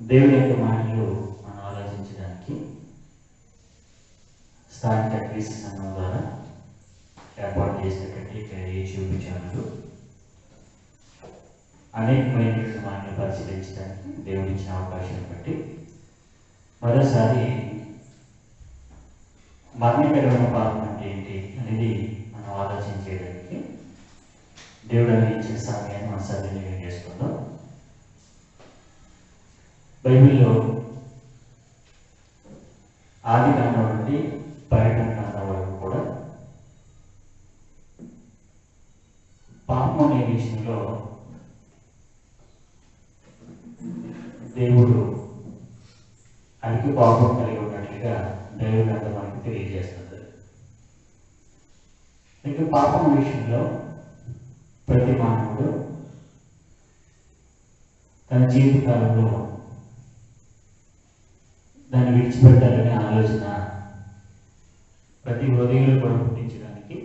దేవుని యొక్క మాటలు మనం ఆలోచించడానికి స్థానిక క్రీస్తు సంఘం ద్వారా ఏర్పాటు చేసినటువంటి యూట్యూబ్ ఛానల్ అనేకమైన మాటలు పరిశీలించడానికి దేవుడు ఇచ్చిన అవకాశాన్ని బట్టి మరోసారి మరణకరమైన పాపం అంటే ఏంటి అనేది మనం ఆలోచన చేయడానికి దేవుడు ఇచ్చిన సమయాన్ని మనం సద్వినియోగం చేసుకుందాం. బైబిల్లో ఆది కాండం నుండి ప్రకటన కాండం వరకు కూడా పాపం అనే విషయంలో దేవుడు అధిక పాపం కలిగి ఉన్నట్లుగా దేవుడు అంతా మనకు తెలియజేస్తుంది. ఇక పాపం విషయంలో ప్రతి మానవుడు తన జీవితకాలంలో దాన్ని విడిచిపెట్టాలనే ఆలోచన ప్రతి హృదయంలో కూడా పుట్టించడానికి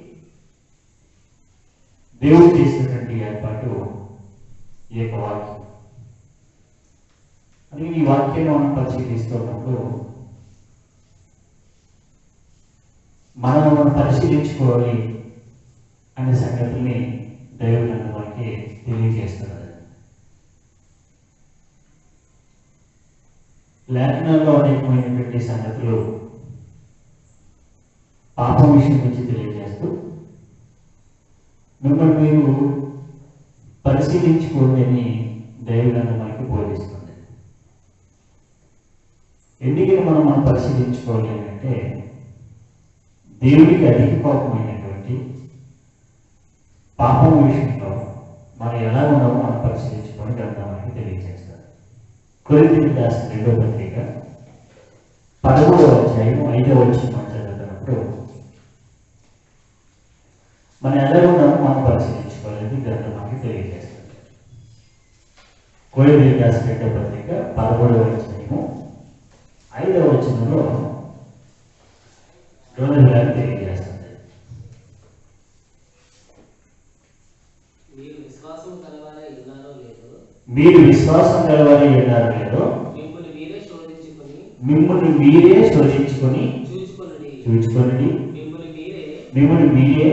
దేవుడు చేసినటువంటి ఏర్పాటు ఈ యొక్క వాక్యం. అది ఈ వాక్యాన్ని మనం పరిశీలిస్తున్నప్పుడు మనం పరిశీలించుకోవాలి అనే సంగతిని దేవుడు మనకి తెలియజేస్తున్నారు. లేఖనాల్లో అనేకమైనటువంటి సంగతులు పాపం విషయం గురించి తెలియజేస్తూ మిమ్మల్ని మీరు పరిశీలించుకోండి అని దేవుడు మనకి బోధిస్తుంది. ఎందుకని మనం పరిశీలించుకోవాలి అంటే దేవుడికి అధిక కోపమైనటువంటి పాపం విషయంలో మనం ఎలా ఉన్నామో మనం పరిశీలించుకొని గ్రంథం మనకి తెలియజేస్తారు. కొరింథీయులకు రాసిన 2వ పత్రిక 11వ అధ్యాయం 5వ వచనం చదువుతున్నప్పుడు మనం ఎలా ఉన్నామో మనం పరిశీలించుకోవాలని గ్రంథం మనకి తెలియజేస్తుంది. కొరింథీయులకు రాసిన 2వ పత్రిక 11వ అధ్యాయము 5వ వచనంలో గారు తెలియజేస్తుంది. మీరు విశ్వాసం గలవారై ఉన్నారో లేదో మిమ్మల్ని మీరే శోధించుకొని చూచుకొనండి, మిమ్మల్ని మీరే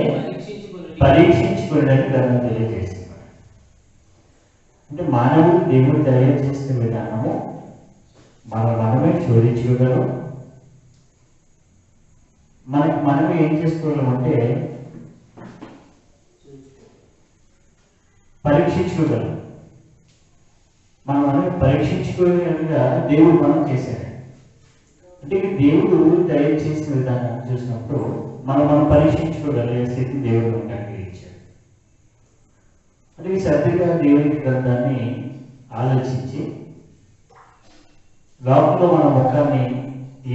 పరీక్షించుకోండి అని గ్రంథం తెలియజేస్తున్నారు. అంటే మానవుడు దేవుడు తయారు చేసిన విధానము మనమే శోధించుకోగలం. మనమే ఏం చేసుకోగలం అంటే పరీక్షించుకోగలం. మనమే పరీక్షించుకోగలిగా దేవుడు మనం చేశాడు. అంటే దేవుడు తయారు చేసిన విధానం చూసినప్పుడు మనం పరీక్షించుకోగలిగే స్థితి దేవుడు మనకు అనుగ్రహించాడు. అంటే ఈ శ్రద్ధగా దేవుని గ్రంథాన్ని ఆలోచించి లోపల మన ముఖాన్ని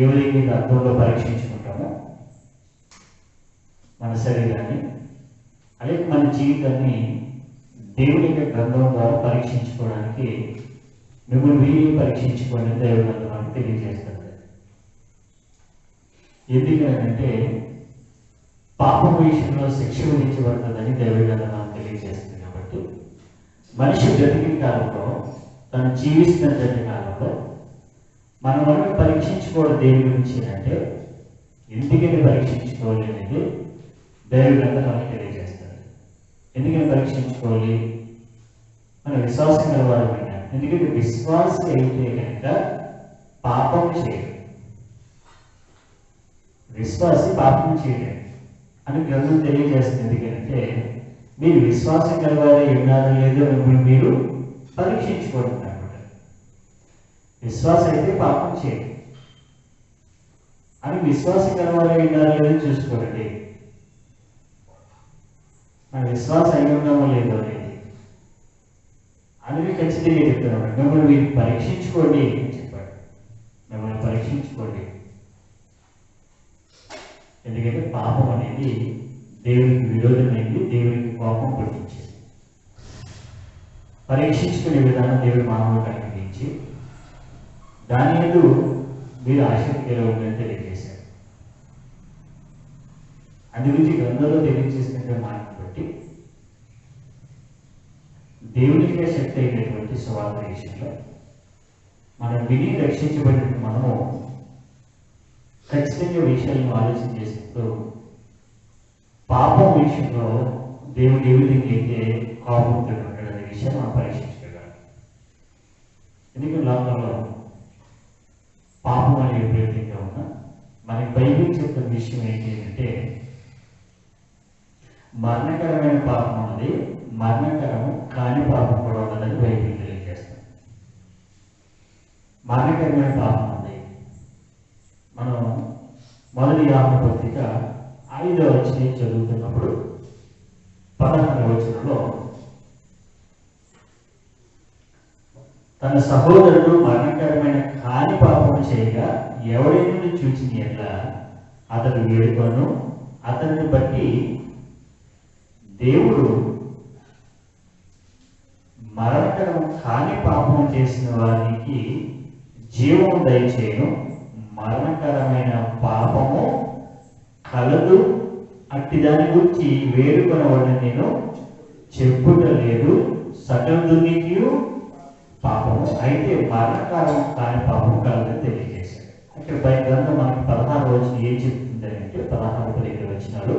ఏ విధంగా అర్థంలో పరీక్షించుకుంటామో మన శరీరాన్ని అలాగే మన జీవితాన్ని దేవుని యొక్క గ్రంథం ద్వారా పరీక్షించుకోవడానికి మిమ్మల్ని వీరి పరీక్షించుకోండి దేవుడు మనకు తెలియజేస్తుంది. ఎందుకంటే పాపం విషయంలో శిక్ష విధించబడుతుందని దేవుడి గ్రంథం మనకు తెలియజేస్తుంది. కాబట్టి మనిషి బ్రతికిన కాలంలో తను జీవిస్తున్న కాలంలో మనం పరీక్షించుకోవడం దేని గురించి అంటే ఎందుకని పరీక్షించుకోవాలి అనేది దేవుడి గ్రంథం మనకు తెలియజేస్తుంది. ఎందుకని పరీక్షించుకోవాలి? మన విశ్వాసం కలవాలమైన. ఎందుకంటే విశ్వాసం అయితే కనుక పాపం చేయడు. విశ్వాసి పాపం చేయలేదు అని గ్రంథం తెలియజేస్తుంది. ఎందుకంటే మీరు విశ్వాసం కలవాలే ఉన్నారో లేదో మిమ్మల్ని మీరు పరీక్షించుకోండి. విశ్వాసం అయితే పాపం చేయదు అని విశ్వాసం కలవాలే ఉన్నారో లేదో చూసుకోండి. మన విశ్వాసం అయి ఉన్నామో లేదో అనేది అందుకే ఖచ్చితంగా చెప్తున్నాడు. మిమ్మల్ని మీరు పరీక్షించుకోండి అని చెప్పాడు. మిమ్మల్ని పరీక్షించుకోండి. ఎందుకంటే పాపం అనేది దేవునికి విరోధమైంది, దేవునికి కోపం పుట్టించింది. పరీక్షించుకునే విధానం దేవుడు మానవులకు అనుగ్రహించి దాని యందు మీరు ఆసక్తిగా ఉందని తెలియజేశారు. అందుగురించి గ్రంథంలో తెలియజేసినటువంటి మాటను బట్టి దేవునికే శక్తి అయినటువంటి సువార్త విషయంలో మనం విని రక్షించబడిన మనము ఖచ్చితంగా విషయాలను ఆలోచన చేసినప్పుడు పాపం విషయంలో దేవుడు ఏ విధంగా అయితే కోపంతో ఉంటాడనే విషయాన్ని మనం పరీక్షించగలం. ఎందుకంటే లోకంలో పాపం అనే విపరీతంగా ఉన్నా మనకి బైబిల్ చెప్తున్న విషయం ఏంటి అంటే మరణకరమైన పాపం ఉన్నది, మరణకరము కాని పాపం కూడా ఉన్నదని బైబిల్ తెలియజేస్తుంది. మరణకరమైన పాపం ఉంది. మనం మొదటి యోహాను పత్రిక 5వ అధ్యాయం చదువుతున్నప్పుడు 16వ వచనంలో తన సహోదరుడు మరణకరమైన కాని పాపం చేయగా ఎవరైనా చూచిన ఎట్లా అతడు వేడుకొను, అతన్ని బట్టి దేవుడు మరణకరం కాని పాపం చేసిన వారికి జీవము దయచేయను, మరణకరమైన పాపము కలదు, అట్టి దాని గురించి వేడుకొనవని నేను చెప్పుట లేదు. సకల దుర్నీతియు పాపము, అయితే మరణకరం కాని పాపము కలదని తెలియజేశాడు. ఇక్కడ గ్రంథం మనకి 16వ వచనం ఏం చెప్తుందంటే 16-17 వచనాలు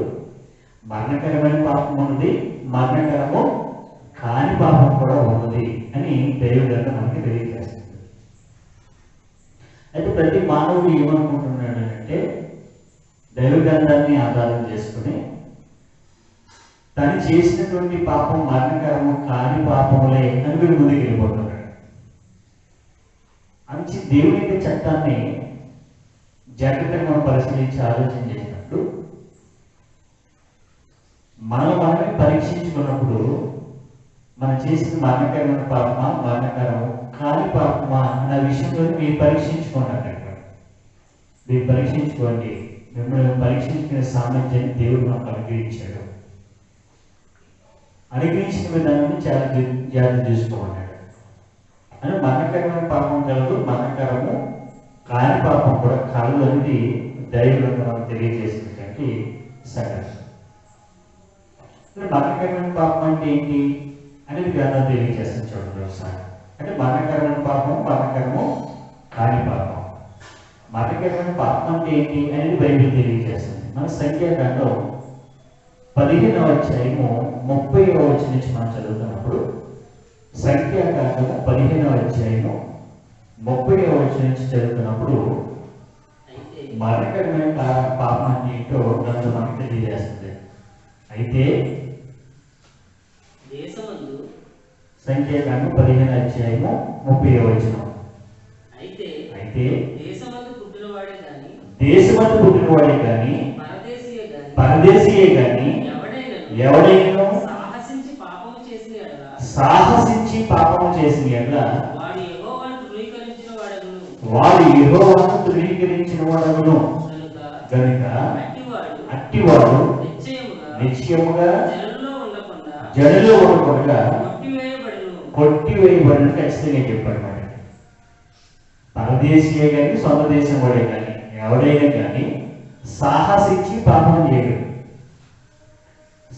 మరణకరమైన పాపం ఉన్నది, మరణకరము కాని పాపం కూడా ఉన్నది అని దైవ గ్రంథం మనకి తెలియజేస్తుంది. అయితే ప్రతి మానవుడు ఏమనుకుంటున్నాడు అంటే దైవ గ్రంథాన్ని ఆధారం చేసుకుని తను చేసినటువంటి పాపం మరణకరము కాని పాపములే అని వీడు ముందుకు వెళ్ళిపోతున్నాడు. మంచి దేవుని యొక్క చట్టాన్ని జాగ్రత్తగా మనం పరిశీలించి ఆలోచన చేసినప్పుడు మనమే పరీక్షించుకున్నప్పుడు మనం చేసిన మరణకరమైన పాపమా మరణకరము కాని పాపమా అన్న విషయంలో మీరు పరీక్షించుకోండి. మీరు పరీక్షించుకోండి. మిమ్మల్ని పరీక్షించుకునే సామర్థ్యాన్ని దేవుడు మనకు అనుగ్రహించాడు. అనుగ్రహించిన విధానాన్ని చాలా జాగ్రత్త చూసుకోమన్నాడు. అని మరణకరమైన పాపం కలదు, మరణకరము కాని పాపం కూడా కలదు అనేది దైవం మనకు తెలియజేసినటువంటి సంగతి. మరణకరమైన పాపం అంటే ఏంటి అనేది గ్రంథం తెలియజేస్తుంది. చూడండి ఒకసారి. అంటే మరణకరమైన పాపం మరణకరము కాని పాపం. మరణకరమైన పాపం అంటే ఏంటి అనేది బైబిల్ తెలియజేస్తుంది. మన సంఖ్యాకాండం 15వ అధ్యాయము 30వ వచనం నుంచి మనం చదువుతున్నప్పుడు సంఖ్యాకాండము 15వ అధ్యాయము 30వ వచనం నుంచి చదువుతున్నప్పుడు మరణకరమైన పాపం అంటే ఏంటో గ్రంథం మనకు తెలియజేస్తుంది. అయితే సంఖ్యాకాండం 15వ అధ్యాయము 30వ వచనం అయితే దేశమందు పుట్టినవాడే కానీ పరదేశీయే కానీ ఎవడైనా సాహసించి పాపము చేసిన ఎడల వాడు యెహోవాను తృణీకరించిన వాడగును గనుక అట్టివాడు నిశ్చయముగా జనులో ఉండకుండా కొట్టివేయబడిన ఖచ్చితంగా చెప్పాడు. మరి పరదేశీయే కానీ సొంత దేశం వాడే కానీ ఎవడైనా కానీ సాహసించి పాపం చేయడు.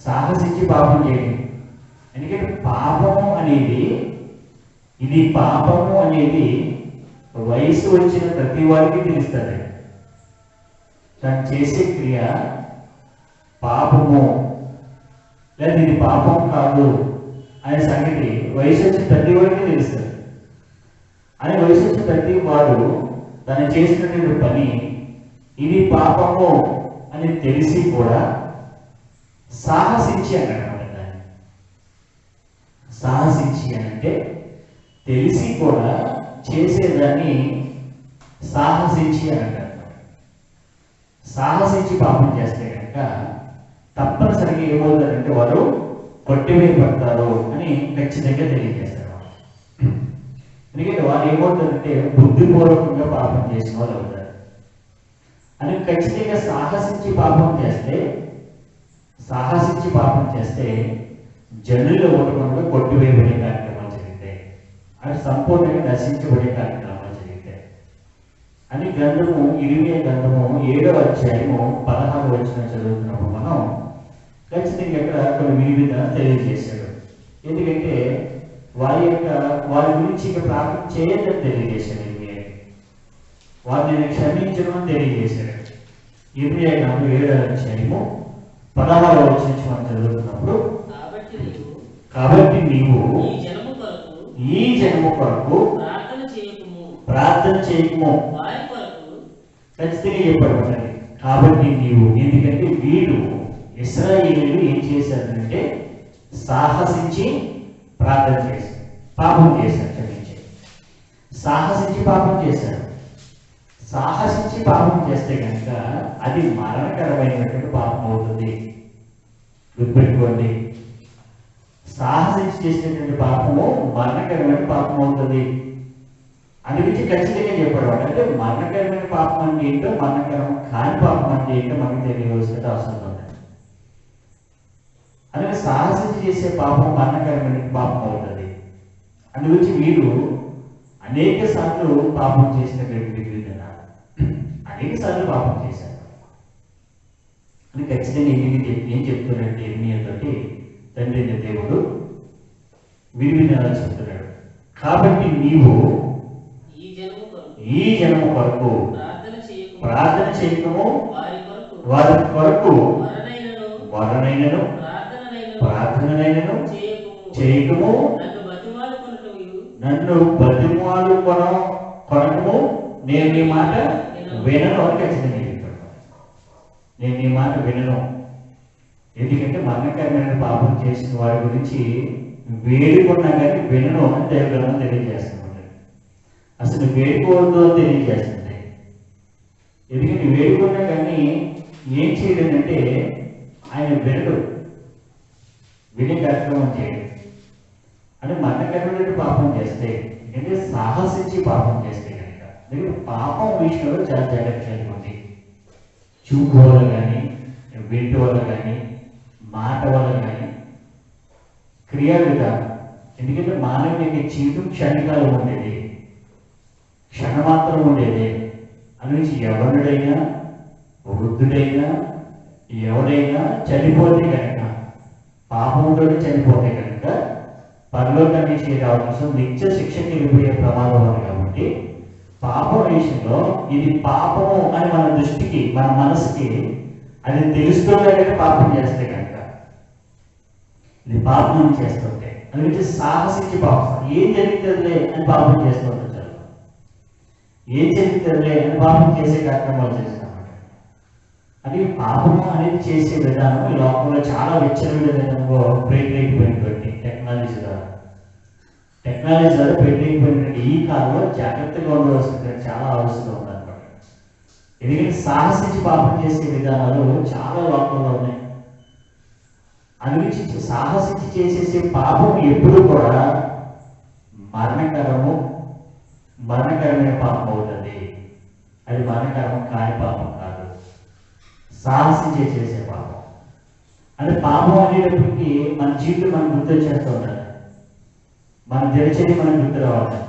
సాహసించి పాపం చేయడు. ఎందుకంటే పాపము అనేది పాపము అనేది వయసు వచ్చిన ప్రతి వారికి తెలుస్తుంది. తను చేసే క్రియ పాపము లేదా ఇది పాపం కాదు అనే సంగతి వయసు వచ్చిన ప్రతి వారికి తెలుస్తుంది. అని వయసు వచ్చిన ప్రతి వాడు తను చేసినటువంటి పని ఇది పాపము అని తెలిసి కూడా సాహసించి అన్నాడు. దాన్ని సాహసించి అంటే తెలిసి కూడా చేసేదాన్ని సాహసించి అని అంటారు. సాహసించి పాపం చేస్తే కనుక తప్పనిసరిగా ఏమవుతారంటే వారు కొట్టివేయబడతారు అని ఖచ్చితంగా తెలియజేస్తారు. ఎందుకంటే వారు ఏమవుతారంటే బుద్ధిపూర్వకంగా పాపం చేసిన వాళ్ళు అవుతారు. అని ఖచ్చితంగా సాహసించి పాపం చేస్తే జనుల్లో ఉండకుండా కొట్టివేయబడే కార్యక్రమాలు జరుగుతాయి. అది సంపూర్ణంగా నశించబడే కార్యక్రమాలు జరుగుతాయి అని గ్రంథము 20వ గ్రంథము 7వ అధ్యాయము 16వ వచనం చదువుతున్నప్పుడు మనం ఖచ్చితంగా ఇక్కడ కొన్ని విధాలు తెలియజేశాడు. ఎందుకంటే వారి గురించి ఇక ప్రార్థన చేయొద్దని తెలియజేశాడు. వారు నేను క్షమించను అని తెలియజేశాడు. ఇర్మియా గ్రంథం 7వ అధ్యాయము 16వ వచనం నుంచి మనం చదువుతున్నప్పుడు, కాబట్టి నీవు ఈ జనము కొరకు ప్రార్థన చేయకుము. ఖచ్చితంగా చెప్పబడ్డది. కాబట్టి నీవు, ఎందుకంటే వీడు ఇశ్రాయేలీయులు ఏం చేశారంటే సాహసించి ప్రార్థన చేశారు, పాపం చేశారు. క్షమించి సాహసించి పాపం చేశారు. సాహసించి పాపం చేస్తే కనుక అది మరణకరమైనటువంటి పాపం అవుతుంది. గుర్తుపెట్టుకోండి, సాహసించి చేసినటువంటి పాపము మరణకరమైన పాపం అవుతుంది. అందుగురించి ఖచ్చితంగా చెప్పాడు. అంటే మరణకరమైన పాపం అంటే ఏంటో, మరణకరం కాని పాపం అంటే ఏంటో మనకు తెలియవలసిన అవసరం ఉంది. అందుకే సాహసించి చేసే పాపం మరణకరమైన పాపం అవుతుంది. అందుగురించి వీరు అనేక సార్లు పాపం చేసినటువంటి అనేక సార్లు పాపం చేశారు. అని ఖచ్చితంగా ఏం చెప్తున్నాడంటే ఇర్మియా తోటి తండ్రి దేవుడు విరివినాలని చెప్తున్నాడు. కాబట్టి నీవు ఈ జనము కొరకు ప్రార్థన చేయకము, వారి కొరకు వరనైనను ప్రార్థనైనను చేయకము, నన్ను బతిమాలు కొనకము, నేను నీ మాట వినను అని ఖచ్చితంగా చెప్పాడు. నేను నీ మాట వినను. ఎందుకంటే మరణకరమైన పాపం చేసిన వారి గురించి వేడుకున్నా కానీ వినను అని దేవుడు తెలియజేస్తున్నాడు. అసలు వేడుకోవద్దు అని తెలియజేస్తుంది. ఎందుకంటే వేడుకున్నా కానీ ఏం చేయలేదంటే ఆయన వినడు, వినే కార్యక్రమం చేయడు. అంటే మరణకరమైన పాపం చేస్తే, ఎందుకంటే సాహసించి పాపం చేస్తే కనుక పాపం విషయంలో చాలా జాగ్రత్తగా ఉంది. చూపు వల్ల కానీ, వింటు వల్ల కానీ, మాట వల్ల కానీ, క్రియా విధానం. ఎందుకంటే మానవునికి జీవితం క్షణికాలం ఉండేది, క్షణమాత్రం ఉండేది. అందునుంచి ఎవరుడైనా, వృద్ధుడైనా, ఎవడైనా చనిపోతే కనుక, పాపంతో చనిపోతే కనుక పరలోకాన్ని చేరాల్సిన నిత్య శిక్షకి వెళ్ళిపోయే ప్రమాదం ఉంది. కాబట్టి పాపం విషయంలో ఇది పాపము అని మన దృష్టికి, మన మనసుకి అది తెలుస్తుంటే పాపం చేస్తే కనుక ఇది పాపం చేస్తుంటే, అందుకే సాహసించి పాపం. ఏం జరుగుతుందిలే అని పాపం చేస్తూ ఉంటారు. ఏం జరుగుతుందిలే అని పాపం చేసే కార్యక్రమాలు చేస్తామన్నమాట. అది పాపము అనేది చేసే విధానం ఈ లోకంలో చాలా విచ్చలవిడి విధానంలో ప్రేరేకిపోయినటువంటి టెక్నాలజీ ద్వారా ప్రేరేకిపోయినటువంటి ఈ కాలంలో జాగ్రత్తగా ఉండవలసిన చాలా అవసరం ఉందన్నమాట. ఎందుకంటే సాహసించి పాపం చేసే విధానాలు చాలా లోకంలో ఉన్నాయి. అందుగురించి సాహసించి చేసేసే పాపం ఎప్పుడు కూడా మరణకరమైన పాపం అవుతుంది. అది మరణకరం కాని పాపం కాదు, సాహసించి చేసే పాపం. అంటే పాపం అనేటప్పటికీ మన జీవితం మనం గుర్తొచ్చేస్తూ ఉండాలి. మన దినచర్య మనం గుర్తు రావాలి,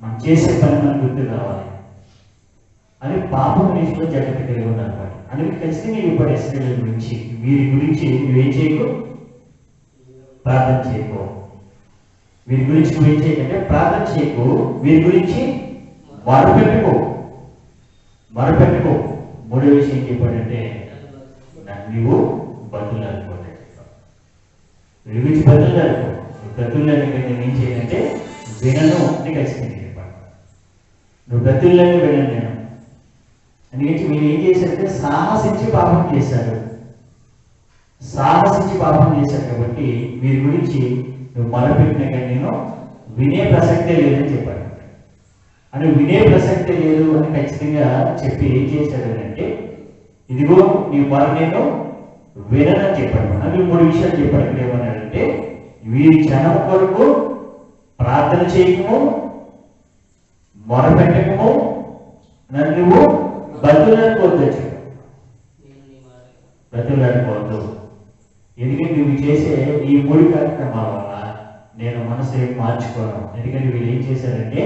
మనం చేసే పని మనం గుర్తు రావాలి. అని పాపం విషయంలో జాగ్రత్త కలిగి ఉండాలన్నమాట. అందుకే ఖచ్చితంగా ఇప్పుడు ఇశ్రాయేలు గురించి, వీరి గురించి నువ్వేం చేయకు, ప్రార్థన చేయకు. వీరి గురించి నువ్వేం చేయకంటే ప్రార్థన చేయకు, వీరి గురించి మొరపెట్టుకో. మూడో విషయం ఏం చెప్పాడంటే నువ్వు బతులాడుకోవాలి. వీరి గురించి బతులాడుకో. బతులాడికంటే ఏం చేయాలంటే వినను అంటే ఖచ్చితంగా చెప్పాడు. నువ్వు బతుల్లాన్ని వినను నేను. అందుకని మీరు ఏం చేశారంటే సాహసించి పాపం చేశారు. కాబట్టి వీరి గురించి నువ్వు మొదలుపెట్టిన కానీ నేను వినే ప్రసక్తే లేదని చెప్పాడు. అని వినే ప్రసక్తే లేదు అని ఖచ్చితంగా చెప్పి ఏం చేశాడు అంటే, ఇదిగో నీ మొర నేను వినని చెప్పాడు. అని 3 విషయాలు చెప్పాడు. ఇక్కడ ఏమన్నాడంటే, వీరి జనం కొరకు ప్రార్థన చేయకము, మొరపెట్టకము, నన్ను నువ్వు బతులాడుకోవద్దు. ఎందుకంటే నువ్వు చేసే ఈ 3 కార్యక్రమాల వల్ల నేను మనసు ఏం మార్చుకోను. ఎందుకంటే వీళ్ళు ఏం చేశారంటే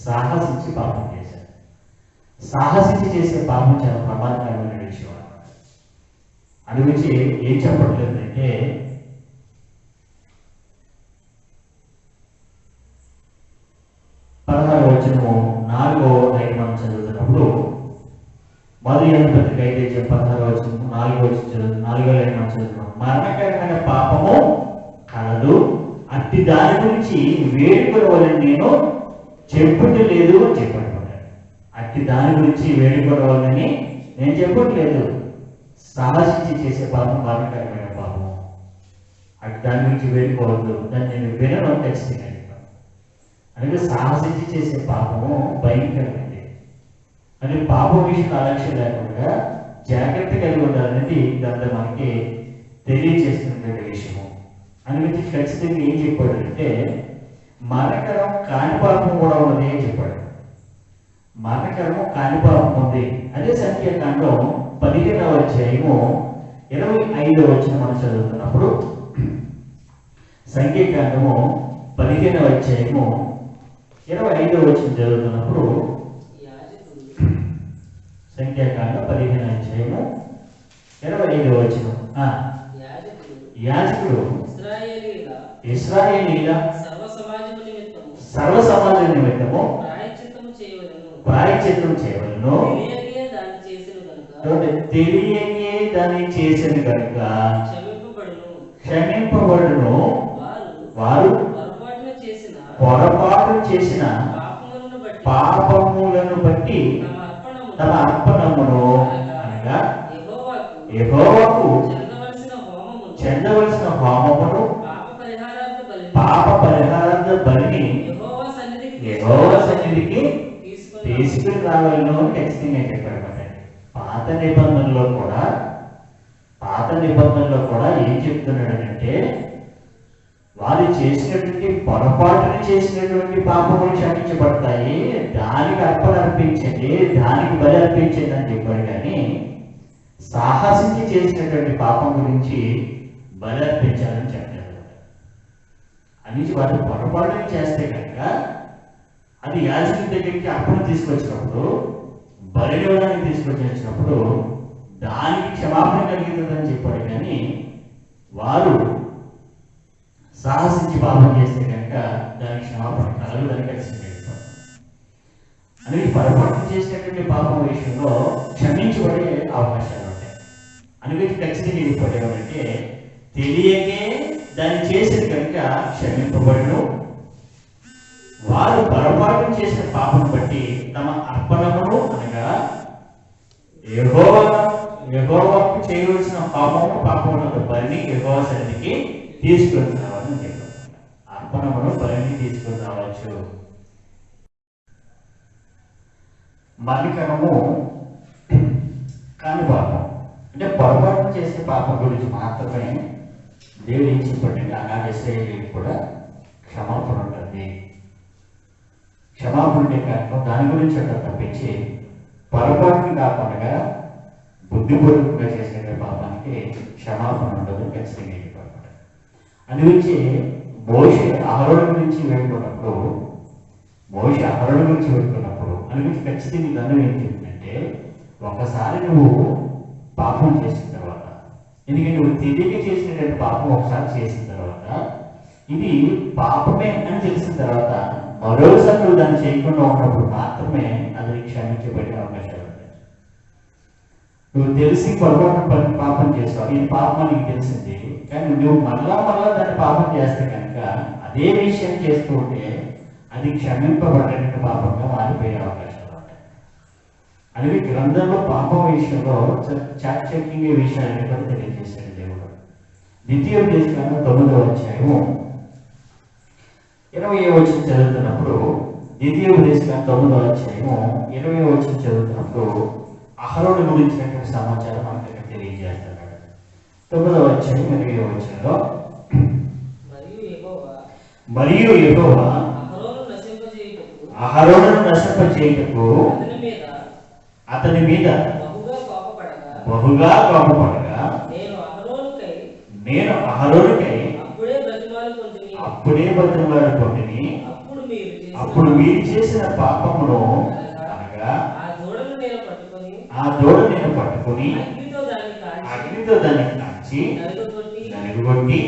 సాహసించి పాపం చేశారు. సాహసించి చేసే పాపం చాలా ప్రమాదకరమైన విషయం అన్నమాట. అది గురించి ఏం చెప్పట్లేదంటే, వచనము 4వ 5 మనం చదువుతున్నప్పుడు, వచ్చిన 4వ వచనం చదువు, 4వ లైన్ చదువుతున్నాం. మరణకరమైన పాపము కలదు, అట్టి దాని గురించి వేడుకొనవలని నేను చెప్పట్లేదు అని చెప్పాడు. అట్టి దాని గురించి వేడుకొనవలని నేను చెప్పట్లేదు. సాహసించి చేసే పాపం మరణకరమైన పాపం. అట్టి దాని గురించి వేడుకోవద్దు, దాన్ని నేను వినను ఖచ్చితంగా. అంటే సాహసించి చేసే పాపము భయంకరమైనది. అంటే పాపం విషయంలో అలక్ష్యం లేకుండా జాగ్రత్త కలిగి ఉండాలనేది దాంట్లో మనకి తెలియజేస్తున్నటువంటి విషయము. అందుకని ఖచ్చితంగా ఏం చెప్పాడు అంటే మరణకరం కాని పాపం కూడా ఉన్నది అని చెప్పాడు. మరణకరము కాని పాపం ఉంది. అదే సంఖ్యాకాండం 15వ అధ్యాయము 25వ వచనం మనం చదువుతున్నప్పుడు, సంఖ్యాకాండము 15వ అధ్యాయము 25వ వచనం చదువుతున్నప్పుడు, సంఖ్యాకాండం 15వ అధ్యాయము 25వ వచనం, యాజకుడు ఇశ్రాయేలీల సర్వ సమాజం నిమిత్తము ప్రాయశ్చిత్తము చేయవలెను. తెలియకే దాన్ని చేసిన కనుక క్షమింపబడును. వారు పొరపాటు చేసిన పాపములను బట్టి తమ అర్పణమును అనగా యెహోవాకు చెందవలసిన హోమమును పాప పరిహారార్థ బలిని యెహోవా సన్నిధికి తీసుకుని రావాలను ఖచ్చితంగా చెప్పాడు. పాత నిబంధనలో కూడా ఏం చెప్తున్నాడంటే వారు చేసినటువంటి పొరపాటుని చేసినటువంటి పాపములు క్షమించబడతాయి, దానికి అర్పణ అర్పించండి, దానికి బలి అర్పించండి అని చెప్పాడు. కానీ సాహసించి చేసినటువంటి పాపం గురించి బలి అర్పించాలని చెప్పలేదు. అని వాటి పొరపాటుని చేస్తే కనుక అది యాజకుడి దగ్గరికి అర్పణ తీసుకొచ్చినప్పుడు, బలివ్వడానికి తీసుకొచ్చినప్పుడు దానికి క్షమాపణ కలిగిందని చెప్పాడు. కానీ వారు సాహసించి పాపం చేస్తే కనుక దానికి క్షమాపణ కలగదని కలిసి అనేది పొరపాటు చేసినటువంటి పాపం విషయంలో క్షమించబడే అవకాశాలు ఉంటాయి. అందుకని ఖచ్చితంగా ఇది ఏమంటే తెలియకే దాన్ని చేసేది కనుక క్షమింపబడును. వారు పొరపాటు చేసిన పాపం బట్టి తమ అర్పణమును అనగా యెహోవాకు చేయవలసిన పాపములకు బలిని యెహోవా సన్నిధికి తీసుకుని రావాలని చెప్పారు. అర్పణమును బలిని తీసుకుని రావచ్చు. మరణకరము కాని పాపం అంటే పొరపాటు చేసే పాపం గురించి మాత్రమే దేవుడు ఏం చెప్పండి, అలాగే ఇశ్రాయేలీయులకు కూడా క్షమాపణ ఉంటుంది. క్షమాపణ ఉంటే కారణం దాని గురించి అంతా తప్పించి పొరపాటుని కాకుండా బుద్ధిపూర్వకంగా చేసే పాపానికి క్షమాపణ ఉండదు ఖచ్చితంగా. అందుగురించి మోషే అహరోను గురించి వెళ్తున్నప్పుడు అందుగురించి ఖచ్చితంగా దండం ఏం చెప్తుందంటే ఒకసారి నువ్వు పాపం చేసిన తర్వాత, ఎందుకంటే నువ్వు తెలియక చేసినటువంటి పాపం ఒకసారి చేసిన తర్వాత ఇది పాపమే అని తెలిసిన తర్వాత మరోసారి నువ్వు దాన్ని చేయకుండా ఉన్నప్పుడు మాత్రమే అది క్షమించబడే అవకాశాలు ఉంటాయి. నువ్వు తెలిసి పొరపాటు పాపం చేస్తావు, ఇది పాపం నీకు తెలిసింది, కానీ నువ్వు మళ్ళా దాన్ని పాపం చేస్తే కనుక అదే విషయం చేస్తూ ఉంటే అది క్షమింపబడేటువంటి పాపంగా మారిపోయే అవకాశాలు ఉంటాయి. అనేది గ్రంథంలో పాపం విషయంలో చాకచక్యంగా విషయాన్ని కూడా తెలియజేశాడు దేవుడు. ద్వితీయోపదేశకాండం 9వ అధ్యాయము 20వ వచనం చదువుతున్నప్పుడు, ద్వితీయోపదేశకాండం 9వ అధ్యాయము 20వ వచనం చదువుతున్నప్పుడు అహరోను గురించినటువంటి సమాచారం మనకు ఇక్కడ తెలియజేస్తున్నాడు. 9వ అధ్యాయం 20వ వచనంలో మరియు యెహోవా అహరోనును నశింపజేయుటకు అతని మీద బహుగా కోపపడగా నేను అహరోనుకై అప్పుడే బ్రతిమాలుకొంటిని. అప్పుడు మీరు చేసిన పాపమును అనగా ఆ దూడను నేను పట్టుకుని అగ్నితో దాన్ని కాల్చి నలుగొట్టి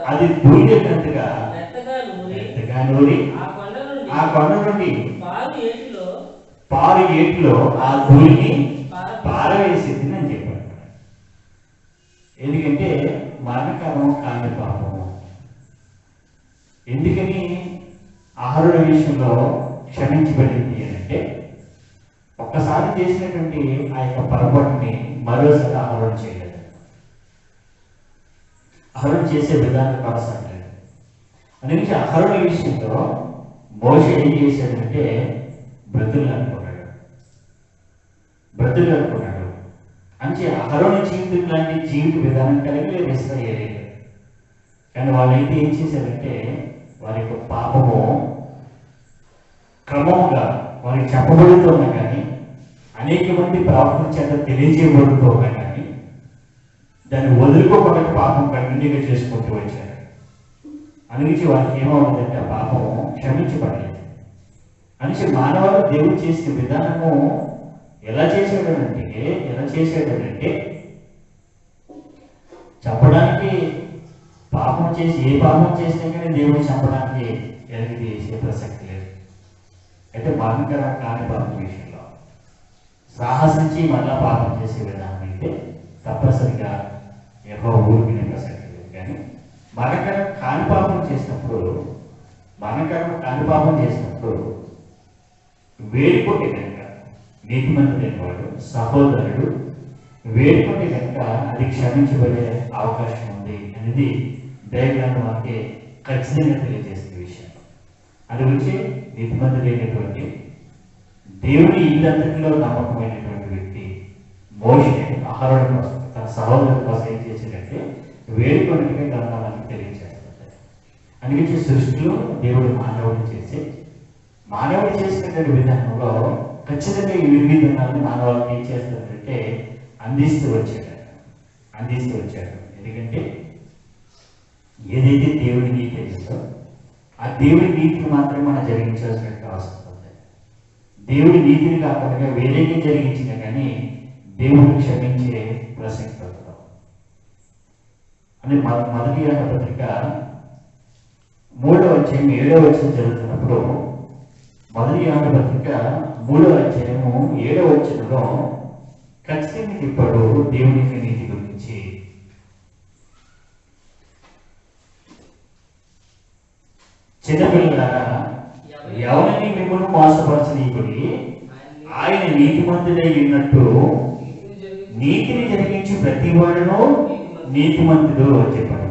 అది ధూళి ఎగినట్టుగా మెత్తగా నూరి ఆ కొండ నుండి పాలు ఏటిలో ఆ ధూళిని పారవేసింది అని చెప్పారు. ఎందుకంటే మరణకరం కాని పాపము. ఎందుకని అహరోను విషయంలో క్షమించబడింది అంటే ఒక్కసారి చేసినటువంటి ఆ యొక్క పొరపాటుని మరోసారి అహరోను చేయలేదు. అహరోను చేసే విధానం కొనసాగలేదు. అందుకే అహరోను విషయంలో మోషే ఏం చేశాడంటే బ్రతులు అనుకున్నాడు. అంటే అహరోను జీవితం లాంటి జీవిత విధానం కలిగి లేదు ఇశ్రాయేలీయులు. కానీ వాళ్ళైతే ఏం చేశారంటే వారి యొక్క పాపము క్రమముగా వారికి చెప్పబడుతున్నా కానీ అనేక మంది ప్రవర్తన చేత తెలియజేయబడుతున్నా కానీ దాన్ని వదులుకోకుండా పాపం కంటిన్యూగా చేసుకుంటూ వచ్చారు. అందుకే వారికి ఏమవుతుందంటే ఆ పాపము క్షమించబడలేదు. అందుకే మానవాళి దేవుడు చేసిన విధానము ఎలా చేశాడంటే చంపడానికి పాపం చేసి ఏ పాపం చేసినా కానీ దేవుడు చంపడానికి ఎదురు చేసే ప్రసక్తి లేదు. అయితే మరణకరం కాని పాపం విషయంలో సాహసించి మళ్ళా పాపం చేసే విధానం అయితే తప్పనిసరిగా యెహోవా ఊరికినే ప్రసక్తి లేదు. కానీ మరణకరం కాని పాపం చేసినప్పుడు వేడుకుంటే కనుక నీతిమంతుడైన వాడు సహోదరుడు వేడుకుంటే కనుక అది క్షమించబడే అవకాశం ఉంది అనేది దైవగ్రంథం మనకి ఖచ్చితంగా తెలియజేస్తున్న విషయం. అది వచ్చి నీతిమంతుడైనటువంటి దేవుని ఇల్లంతటిలో నమ్మకమైనటువంటి వ్యక్తి మోషే అహరోను కోసం తన సహోదరుల కోసం ఏం చేశాడంటే వేడుకొన్నట్టుగా గ్రంథం మనకి తెలియజేస్తుంది. అందుకే సృష్టిలో దేవుడు మానవుడు చేసినటువంటి విధానంలో ఖచ్చితంగా ఈ విధానాన్ని మానవాళికి ఏం చేస్తాడంటే అందిస్తూ వచ్చాడు. ఎందుకంటే ఏదైతే దేవుడి నీతి ఉందో ఆ దేవుడి నీతిని మాత్రమే మనం జరిగించాల్సిన అవసరం ఉంది. దేవుడి నీతిని కాకుండా వేరేగా జరిగించినా కానీ దేవుడు క్షమించే ప్రసక్తి అవుతాం అని మొదటి పత్రిక 3వ అధ్యాయం 7వ వచనం జరుగుతున్నప్పుడు మొదటి పత్రిక 3వ అధ్యాయము 7వ వచనంలో ఖచ్చితంగా ఇప్పుడు దేవుని నీతి గురించి చిన్నపిల్లలారా ఎవరిని మిమ్మల్ని మోసపరచనీయుడి ఆయన నీతిమంతుడై ఉన్నట్టు నీతిని జరిగించి ప్రతి వాడును నీతిమంతుడు అని చెప్పాడు.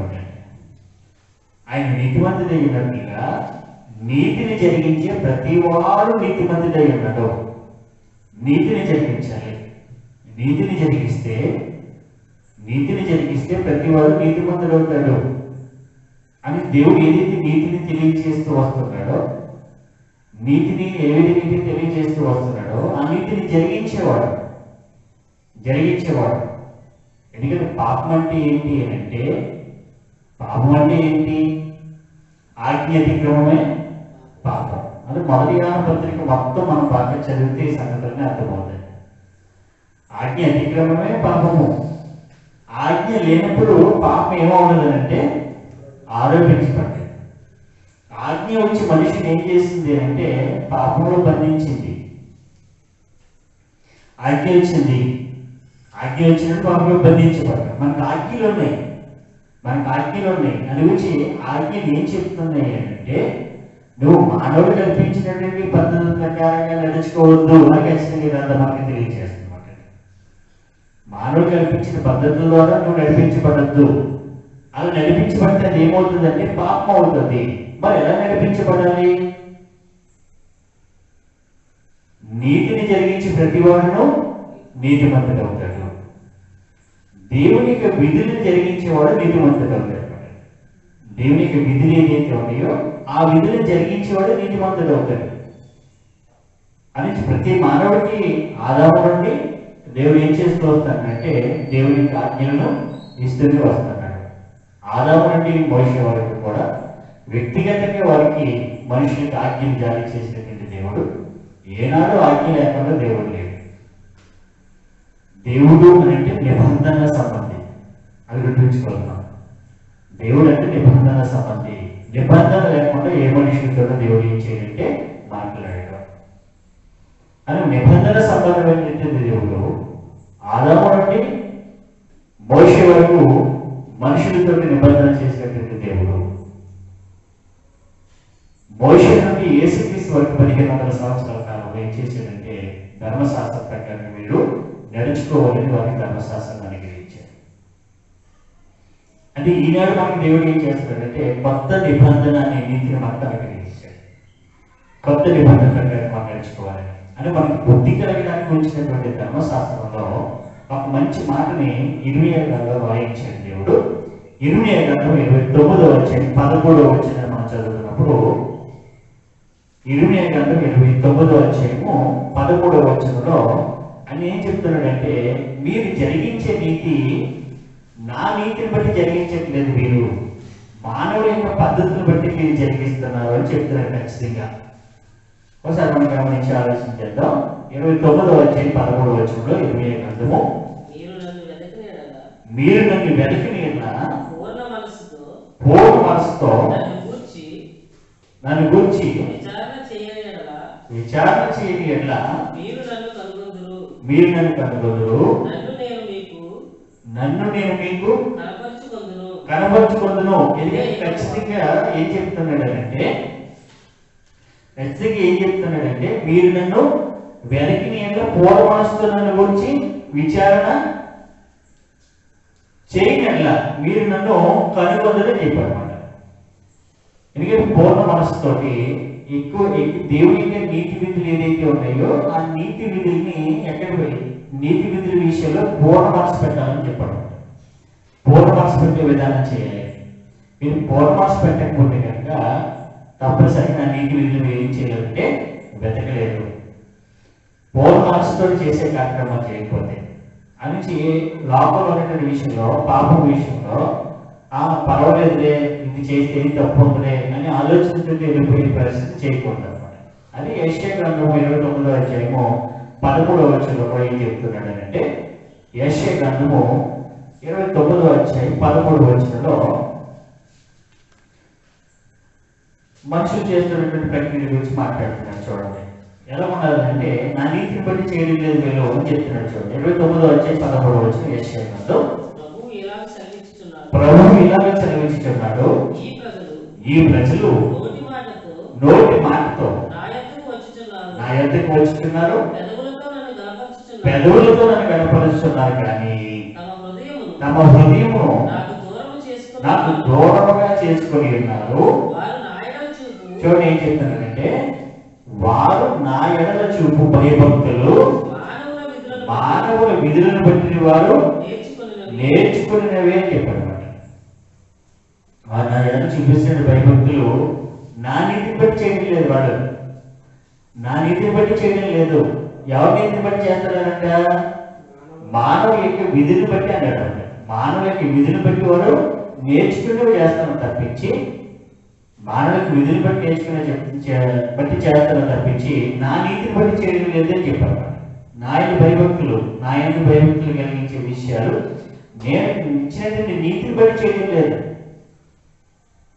ఆయన నీతిమంతుడై ఉన్నట్టుగా నీతిని జరిగించే ప్రతి వాడు నీతిమంతుడై ఉన్నాడు. నీతిని జరిగించాలి. నీతిని జరిగిస్తే ప్రతి వాడు నీతిమంతుడు అవుతాడు అని దేవుడు ఏదైతే నీతిని తెలియజేస్తూ వస్తున్నాడో నీతిని ఏ విధంగా తెలియజేస్తూ వస్తున్నాడో ఆ నీతిని జరిగించేవాడు. ఎందుకంటే పాపం అంటే ఏంటి ఆజ్ఞ అతిక్రమమే పాపం. అంటే మొదటి పత్రిక మొత్తం మనం బాగా చదివితే ఈ సంగతులనే అర్థమవుతాయి. ఆజ్ఞ అతిక్రమమే పాపము. ఆజ్ఞ లేనప్పుడు పాపం ఏమవుతుందంటే ఆరోపించబడ్డది. ఆజ్ఞ వచ్చి మనిషిని ఏం చేసింది అంటే పాపంలో బంధించింది. ఆజ్ఞ వచ్చినప్పుడు పాపంలో బంధించబడ్డాం. మనకు ఆజ్ఞలు ఉన్నాయి. అది వచ్చి ఆజ్ఞలు ఏం చెప్తున్నాయి అంటే నువ్వు మానవుడు కల్పించినటువంటి పద్ధతుల ప్రకారంగా నడుచుకోవద్దు అని ఖచ్చితంగా ఇదంతా మనకి తెలియజేస్తున్నమాట. మానవుడు కల్పించిన పద్ధతుల ద్వారా నువ్వు నడిపించబడద్దు. అలా నడిపించబడితే అది ఏమవుతుందంటే పాపం అవుతుంది. మరి ఎలా నడిపించబడాలి? నీతిని జరిగించి ప్రతి వాడును నీతిమంతుడు అవుతాడు. దేవుని యొక్క విధులను జరిగించేవాడు నీతిమంతుడు అవుతాడు. దేవుని యొక్క విధులు ఏదైతే ఉన్నాయో ఆ విధులను జరిగించేవాడు నీతిమంతుడు అవుతాడు అని ప్రతి మానవుడికి ఆదాము నుండి దేవుడు ఏం చేస్తూ వస్తాడంటే దేవుని యొక్క ఆజ్ఞలను ఇస్తూనే వస్తున్నాడు. ఆదాము నుండి మోషే వరకు కూడా వ్యక్తిగతంగా వారికి మనుషులకు ఆజ్ఞలు జారీ చేసినటువంటి దేవుడు ఏనాడు ఆజ్ఞ లేకుండా దేవుడు లేడు. దేవుడు అంటే నిబంధన సంబంధి. అది గుర్తుంచుకోవాలి. దేవుడు అంటే నిబంధన సంబంధి. నిబంధన లేకుండా ఏ మనుషులతో దేవుడు ఏం చేయాలంటే మాట్లాడడం అని నిబంధన సంబంధమైనటువంటి దేవుడు ఆదాము నుండి మోషే వరకు మనుషులతో నిబంధన చేసినటువంటి దేవుడు. మోషే నుండి యేసుక్రీస్తు వరకు 1500 సంవత్సరాల కాలంలో ఏం చేశాడంటే ధర్మశాస్త్ర ప్రకారం వీరు నడుచుకోవాలని వారికి ధర్మశాస్త్రాన్ని అనుగ్రహించారు. అంటే ఈనాడు మనకి దేవుడు ఏం చేస్తాడంటే కొత్త నిబంధన అనే నీతిని మనకు అనుగ్రహించాడు. కొత్త నిబంధన ప్రకారం మనం నడుచుకోవాలని అంటే మనకు బుద్ధి కలగడానికి వచ్చినటువంటి ధర్మశాస్త్రంలో ఒక మంచి మాటని ఇర్మియా గ్రంథంలో వాయించాడు దేవుడు. ఇర్మియా గ్రంథం 29వ అధ్యాయం 13వ వచనం మనం చదువుతున్నప్పుడు ఇర్మియా గ్రంథం 29వ అధ్యాయము 13వ వచనంలో ఆయన ఏం చెప్తున్నాడంటే మీరు జరిగించే నీతి నా నీతిని బట్టి జరిగించట్లేదు, మీరు మానవుల యొక్క పద్ధతులను బట్టి మీరు జరిగిస్తున్నారు అని చెప్తున్నారు. ఖచ్చితంగా ఒకసారి మనం గమనించి ఆలోచించేద్దాం. 29వ అధ్యాయం 13వ వచనంలో ఇర్మియా గ్రంథము మీరు నన్ను వెతికిన పూర్ణ మనసుతో నన్ను గూర్చి విచారణ చేయని ఎట్లా మీరు నన్ను కనుగొందురు, నన్ను నేను మీకు కనపరుచుకొందును. ఎందుకంటే ఖచ్చితంగా ఏం చెప్తున్నాడంటే మీరు నన్ను వెనక్కి పూర్వ మనసుతో నన్ను గురించి విచారణ చేయనట్లా మీరు నన్ను కనుగొందని చెప్పారన్నమాట. ఎందుకంటే పూర్ణ మనసుతోటి ఎక్కువ దేవుని యొక్క నీతి విధులు ఏదైతే ఉన్నాయో ఆ నీతి విధుల్ని నీతి విధుల విషయంలో పూర్ణ మనసు పెట్టాలని చెప్పాడు. పూర్ణ మనసు పెట్టే విధానం చేయాలి. మీరు పూర్ణ మనసు పెట్టకపోతే కనుక తప్పనిసరిగా నీతి విధులు ఏం చేయాలంటే వెతకలేదు. పూర్ణ మనసుతో చేసే కార్యక్రమాలు చేయకపోతే అని లోపల ఉన్నటువంటి విషయంలో పాపం విషయంలో పర్వాలేదులే ఇది చేస్తే ఇది తప్పు ఉందిలే అని ఆలోచించుకుంటూ వెళ్ళిపోయే పరిస్థితి చేయకూడదు అనమాట. అది యెషయా గ్రంథము 29వ అధ్యాయము 13వ వచనంలో కూడా ఏం చెప్తున్నాడు అంటే యెషయా గ్రంథము 29వ అధ్యాయం 13వ వచనంలో మనుషులు చేస్తున్నటువంటి ప్రక్రియ గురించి మాట్లాడుతున్నాడు. చూడండి ఎలా ఉండాలంటే నా నీతిని బట్టి చేయడం లేదు వీళ్ళు అని చెప్తున్నాడు. చూడండి 29వ అధ్యాయం 13వ వచనం యెషయా గ్రంథం. ప్రభువు ఇలాగ చదివించుచున్నాడు, ఈ ప్రజలు నోటి మాటతో నా యొద్దకు వచ్చుతున్నారు, పెదవులతో నన్ను గణపరుస్తున్నారు, కానీ తమ హృదయమును నాకు దూరముగా చేసుకొని ఉన్నారు. చూడండి ఏం చెప్తున్నానంటే వారు నా ఎడల చూపు భయభక్తులు మానవుల విధులను బట్టి వారు నేర్చుకున్నవే అని చెప్పారు. వారు నా ఎడల చూపిస్తున్న భయభక్తులు నా నీతిని బట్టి చేయడం లేదు, వాళ్ళు నా నీతిని బట్టి చేయడం లేదు. ఎవరి నీతిని బట్టి చేస్తారంట? మానవుల యొక్క విధిని బట్టి అన్నాడు. మానవుల యొక్క విధిని బట్టి వారు నేర్చుకునేవి చేస్తాను తప్పించి మానవులకు విధులు బట్టి బట్టి చేస్తాను తప్పించి నా నీతిని బట్టి చేయడం లేదని చెప్పారు. నా యొక్క భయభక్తులు కలిగించే విషయాలు నేను ఇచ్చినటువంటి నీతిని బట్టి చేయడం లేదు,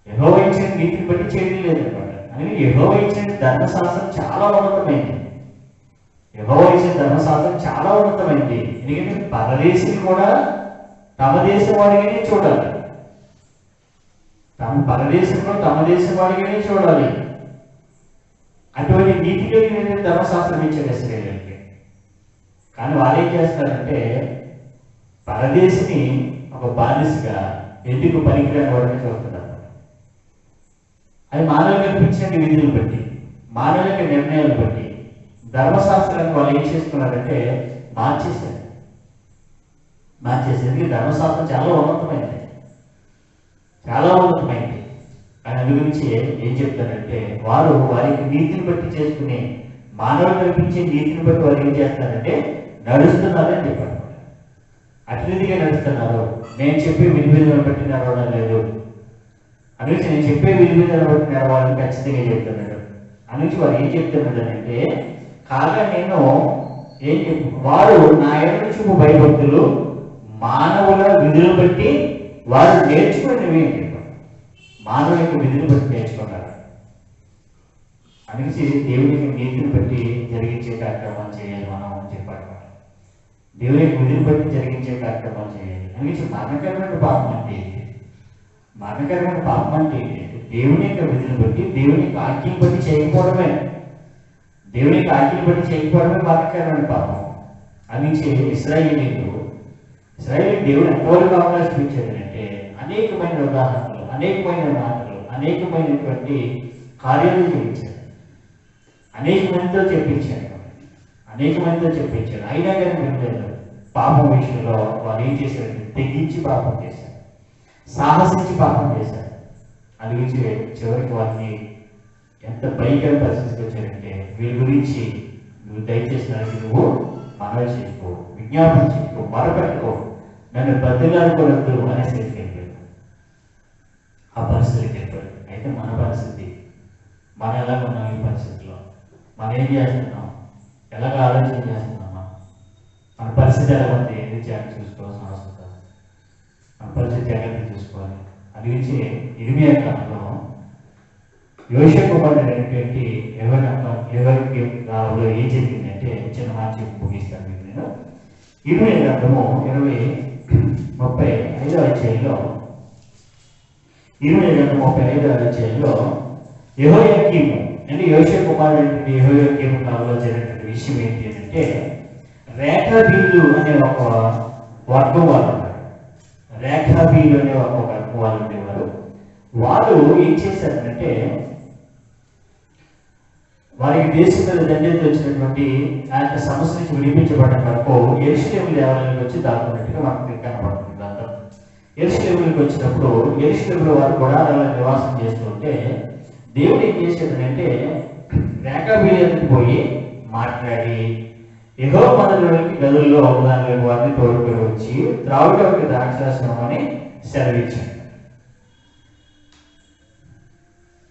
యెహోవా ఇచ్చిన నీతిని బట్టి చేయడం లేదు అనమాట. అని యెహోవా ఇచ్చిన ధర్మశాస్త్రం చాలా ఉన్నతమైంది. యెహోవా ఇచ్చిన ధర్మశాస్త్రం చాలా ఉన్నతమైంది. ఎందుకంటే పరదేశిని కూడా తమ దేశం వాడిగానే చూడాలి, పరదేశంలో తమ దేశం వాడిగానే చూడాలి. అటువంటి నీతి కలిగిన ధర్మశాస్త్రం ఇచ్చారు ఇశ్రాయేలుకి. కానీ వాళ్ళు ఏం చేస్తారంటే పరదేశిని ఒక బానిసగా ఎందుకు పనికిరాని వాడిని చూస్తున్నారు. అది మానవులు కల్పించిన విధులు బట్టి మానవుల యొక్క నిర్ణయాలు బట్టి ధర్మశాస్త్రాన్ని వాళ్ళు ఏం చేసుకున్నారంటే మార్చేశారు. ధర్మశాస్త్రం చాలా ఉన్నతమైంది. ఆయన గురించి ఏం చెప్తారంటే వారు వారి నీతిని బట్టి చేసుకుని మానవులు కల్పించే నీతిని బట్టి వారు ఏం చేస్తారంటే నడుస్తున్నారని చెప్పారు. అతిథిగా నడుస్తున్నారు. నేను చెప్పే విధివిధాలను బట్టి నడవడం లేదు. అందుకే నేను చెప్పే విధివిధాలను బట్టి నడవాలని ఖచ్చితంగా చెప్తున్నాడు. అందుకే వారు ఏం చెప్తున్నాడు అంటే కాగా నేను వారు నా ఎడల చూపు భయభక్తులు మానవుల విధులను బట్టి వారు నేర్చుకునేవి అని చెప్పారు. మానవుల యొక్క విధులను బట్టి నేర్చుకున్నారు. అందుకే దేవుని యొక్క నీతిని బట్టి జరిగించే కార్యక్రమాలు చేయాలి మనం అని చెప్పారు. దేవుని యొక్క విధులు బట్టి జరిగించే కార్యక్రమాలు చేయాలి. అందుకే మరణకరమైన పాపం అంటే మరణకరమైన పాపం అంటే దేవుని యొక్క విధిని బట్టి, దేవుని యొక్క ఆజ్ఞను బట్టి చేయకపోవడమే. దేవుని యొక్క ఆజ్ఞను బట్టి చేయకపోవడమే మరణకరమైన పాపం. అందుకే ఇశ్రాయేలీలు దేవుడు ఎంతవరకు అవకాశం ఇచ్చాడంటే అనేకమైన ఉదాహరణలు, అనేకమైన మాటలు, అనేకమైనటువంటి కార్యాలు చేయించాడు, అనేక మందితో చెప్పించాడు. అయినా కానీ వినలేదు. పాపం విషయంలో వారు ఏం చేశారు? తెగించి పాపం చేశారు, సాహసించి పాపం చేశారు. అందుగురించి చివరికి వారిని ఎంత భయంకర పరిస్థితికి వచ్చారంటే, వీరి గురించి నువ్వు దయచేసి నువ్వు మనవి చేసుకో, విజ్ఞాపన చేసుకో, మొరపెట్టుకో, నన్ను బతులాడుకోవద్దు అనే స్థితికి వెళ్ళిపోయాడు. ఆ పరిస్థితికి వెళ్ళిపోయాడు. అయితే మన పరిస్థితి, మనం ఎలాగ ఉన్నాం ఈ పరిస్థితిలో? మనం ఏం చేస్తున్నాం? ఎలాగ ఆలోచన చేస్తున్నామా? మన పరిస్థితి ఎలా ఉంది? ఏది చేయాలని చూసుకోవాల్సిన అవసరం కాదు. మన పరిస్థితి జాగ్రత్త చూసుకోవాలి. అందుగురించి ఇర్మియా కాలంలో యోషేపు కుమారుడైనటువంటి యెహోయాకీములో ఏం జరిగిందంటే, చిన్న మాట చెప్పి ముగిస్తాను మీకు నేను. ఇర్మియా గ్రంథము 35వ అధ్యాయంలో యెహోయాకీము అంటే యోషేపు కుమారుడైనటువంటి యెహోయాకీము కాలంలో జరిగినటువంటి విషయం ఏంటి అంటే, రేఖాబీలు అనే ఒక వర్గం వాళ్ళు ఉన్నారు. రేఖాబీలు అనే ఒక వర్గం వాళ్ళు ఉండేవారు. వాళ్ళు ఏం చేశారంటే, వారికి దేశం మీద దండెత్తి వచ్చినటువంటి ఆ యొక్క సమస్య నుంచి విడిపించబడడం వరకు యెరూషలేము దేవాలయానికి వచ్చి దాక్కున్నట్టుగా మనకు కనపడుతుంది గ్రంథం. యెరూషలేముకి వచ్చినప్పుడు యెరూషలేములో వారు గుడారాల్లో నివాసం చేస్తుంటే, దేవుడు ఏం చేశాడంటే రేఖాబీలకి పోయి మాట్లాడి యెహోవా మందిరంలోకి గదుల్లో ఒకదానిలోకి వారిని తోడుకొని వచ్చి త్రాగుటకు ద్రాక్షారసం అని సెలవిచ్చాడు.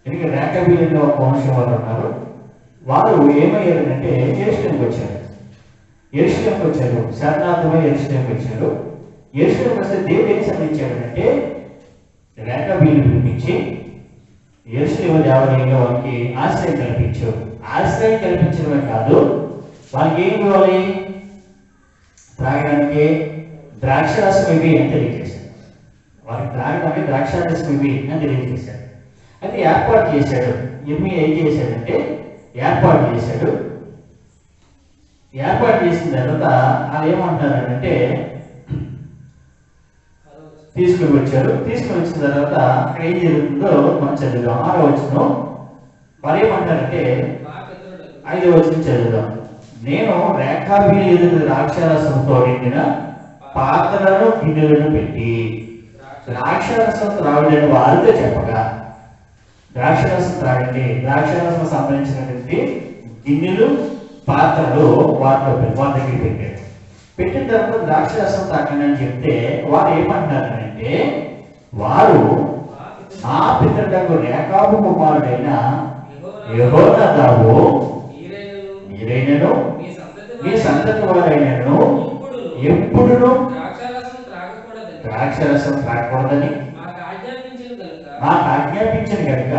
ఎందుకంటే రేఖాబీలు ఒక వంశం వారు ఉన్నారు. వారు ఏమయ్యారంటే యెరూషలేముకి వచ్చారు, శరణార్థమై యెరూషలేముకి వచ్చారు. యెరూషలేముకి వస్తే దేవుడు ఏం సంధించాడంటే రేఖాబీలు పిలిపించి యెరూషలేము దేవాలయంలో వారికి ఆశ్రయం కల్పించారు. ఆశ్రయం కల్పించడమే కాదు, వాళ్ళకి ఏం ఇవ్వాలి? త్రాగడానికి ద్రాక్షారసం ఇవి అని తెలియజేశారు. వారికి త్రాగడానికి ద్రాక్షారసం ఇవి అని తెలియజేశారు. అది ఏర్పాటు చేశాడు. ఇర్మియా ఏం చేశాడంటే ఏర్పాటు చేసిన తర్వాత వాళ్ళు ఏమంటారంటే తీసుకుని వచ్చిన తర్వాత అక్కడ ఏం జరుగుతుందో మనం చదువుదాం. 6వ వచనం వారు ఏమంటారంటే 5వ వచనం చదువుదాం. నేను రేఖాబీలు ఎదురు ద్రాక్షారసంతో నిండిన పాత్రలను గిన్నెలను పెట్టి ద్రాక్షారసం త్రాగుడని వారితో చెప్పగా, ద్రాక్షారసం త్రాగండి, ద్రాక్షారసం సంబంధించినటువంటి గిన్నెలు పాత్రలు వారి దగ్గర పెట్టారు. పెట్టిన తర్వాత ద్రాక్షారసం తాకండి అని చెప్తే వారు ఏమంటున్నారంటే, వారు ఆ పితరులకు రేఖాబు కుమారుడైన యెహోనాదాబు మీరైనను మీ సంతతి వారైనను ఎప్పుడును ద్రాక్షారసం త్రాగకూడదని మాకు ఆజ్ఞాపించిన కనుక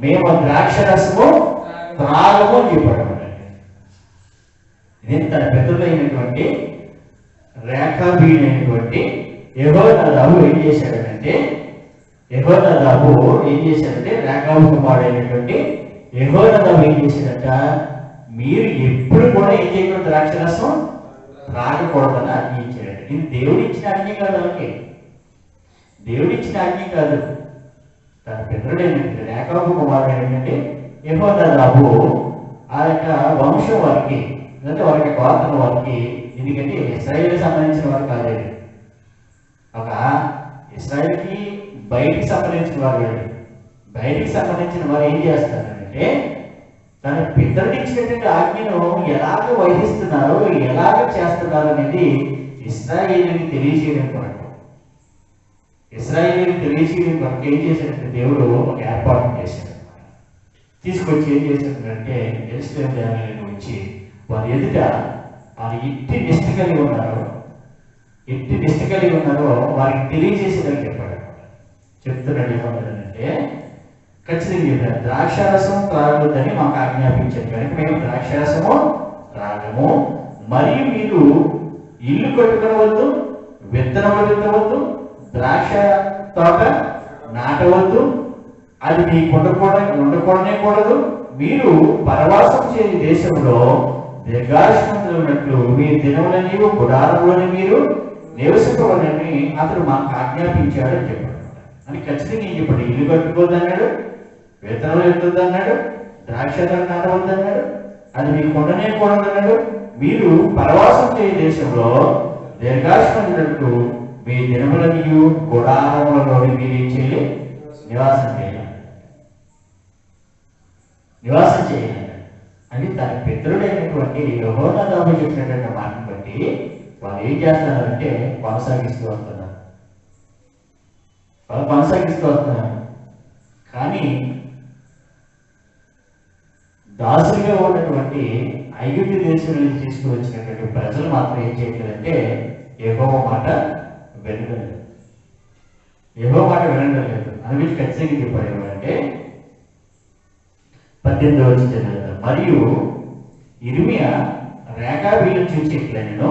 మేము ద్రాక్షరసము త్రాగము అని చెప్పడం. ఇది తన పెద్దలైనటువంటి రేఖాబీలైనటువంటి యెహోనాదాబు ఏం చేశాడంటే రేఖాబు కుమారుడైనటువంటి యెహోనాదాబు ఏం చేశాడట, మీరు ఎప్పుడు కూడా ఏం చేయకూడదు, ద్రాక్షరసం త్రాగకూడదని ఆజ్ఞ ఇచ్చాడట. ఇది దేవుడిచ్చిన ఆజ్ఞ కాదు, వాళ్ళకి దేవుడిచ్చిన ఆజ్ఞ కాదు. తన పితరుడైనటువంటి రేఖాబు కుమారుడైనటువంటి యెహోనాదాబు ఆ యొక్క వంశం వారికి, అంటే వారి యొక్క గోత్రం వారికి, ఎందుకంటే ఇశ్రాయేలుకి సంబంధించిన వారు కాదు, ఒక ఇశ్రాయేలుకి బయటికి సంబంధించిన వారు వెళ్ళి బయటికి సంబంధించిన వారు ఏం చేస్తారంటే తన పితరుడు ఇచ్చినటువంటి ఆజ్ఞను ఎలాగ వహిస్తున్నారో, ఎలాగ చేస్తున్నారు అనేది ఇశ్రాయేలుకి తెలియజేయడం కొరకు ఏం చేశాడంటే దేవుడు ఒక ఏర్పాటు చేశాడు. తీసుకొచ్చి ఏం చేశాడంటే యెరూషలేము దేవాలయానికి వచ్చి వారి ఎదుట వారు ఎట్టి నిష్ఠ కలిగి ఉన్నారో వారికి తెలియజేసేదని చెప్పాడు. చెప్తున్నాడు ఏమన్నాడంటే, ఖచ్చితంగా చెప్పారు, ద్రాక్షారసం త్రాగొద్దని మాకు ఆజ్ఞాపించారు కనుక మేము ద్రాక్షారసము త్రాగము, మరియు మీరు ఇల్లు కట్టుకొనవద్దు, విత్తనము విత్తవద్దు, ద్రాక్ష తోట నాటవద్దు, అది మీకు ఉండకూడనే కూడదు. మీరు పరవాసం చేయని దేశంలో దీర్ఘాయుష్మంతులు ఉన్నట్లు మీ దినములని గుడారంలోని మీరు నివసింపవలని అతడు మాకు ఆజ్ఞాపించాడు అని చెప్పాడు. అని ఖచ్చితంగా ఏం చెప్పాడు? ఇల్లు కట్టుకోవద్దు అన్నాడు, విత్తనాలు ఎత్తొద్దు అన్నాడు, ద్రాక్ష తోట నాటవద్దు అన్నాడు, అది మీకు ఉండనే కూడదు అన్నాడు. మీరు పరవాసం చేయని దేశంలో దీర్ఘాయుష్మంతులకు మీ దినములని గుడారములలోని మీరు ఏం చేయాలి? నివాసం చేయాలి. అని తన పితరుడైనటువంటి యెహోనాదాబు చెప్పినటువంటి మాటను బట్టి వాళ్ళు ఏం చేస్తున్నారంటే కొనసాగిస్తూ వస్తున్నారు. కానీ దాసులుగా ఉన్నటువంటి ఐగుప్తు దేశం నుంచి తీసుకువచ్చినటువంటి ప్రజలు మాత్రం ఏం చేయట్లేదంటే యెహోవా మాట వినడం లేదు. అందుకే ఖచ్చితంగా చెప్పాడు ఏమంటే 18వ వచనం, మరియు ఇర్మియా రేఖాబీలను చూసి ఇట్లా, నేను